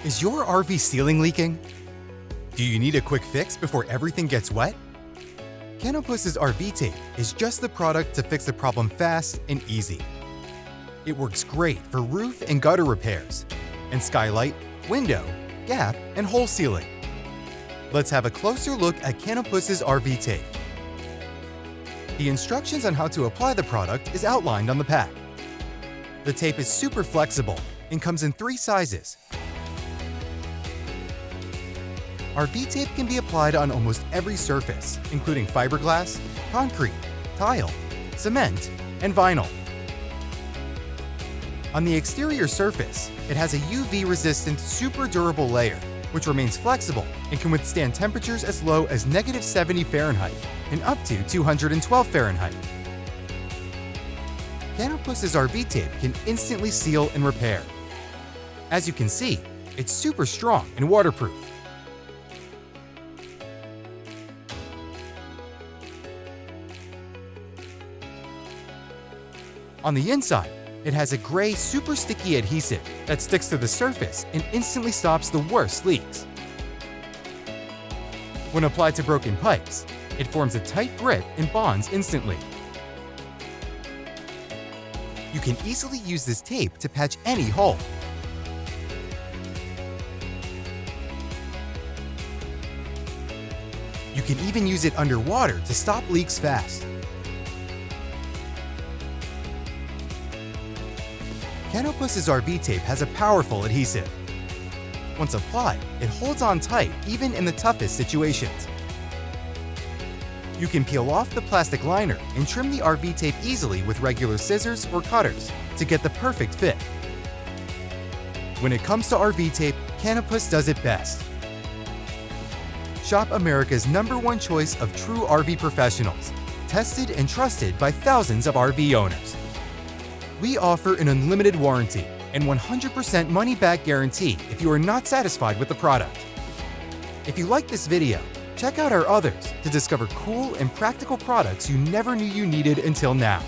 Is your RV ceiling leaking? Do you need a quick fix before everything gets wet? Canopus's RV tape is just the product to fix the problem fast and easy. It works great for roof and gutter repairs, and skylight, window, gap, and hole sealing. Let's have a closer look at Canopus's RV tape. The instructions on how to apply the product is outlined on the pack. The tape is super flexible and comes in 3 sizes. RV tape can be applied on almost every surface, including fiberglass, concrete, tile, cement, and vinyl. On the exterior surface, it has a UV-resistant, super durable layer, which remains flexible and can withstand temperatures as low as -70 Fahrenheit and up to 212 Fahrenheit. Canopus's RV tape can instantly seal and repair. As you can see, it's super strong and waterproof. On the inside, it has a gray, super sticky adhesive that sticks to the surface and instantly stops the worst leaks. When applied to broken pipes, it forms a tight grip and bonds instantly. You can easily use this tape to patch any hole. You can even use it underwater to stop leaks fast. Canopus's RV tape has a powerful adhesive. Once applied, it holds on tight even in the toughest situations. You can peel off the plastic liner and trim the RV tape easily with regular scissors or cutters to get the perfect fit. When it comes to RV tape, Canopus does it best. Shop America's #1 choice of true RV professionals, tested and trusted by thousands of RV owners. We offer an unlimited warranty and 100% money-back guarantee if you are not satisfied with the product. If you like this video, check out our others to discover cool and practical products you never knew you needed until now.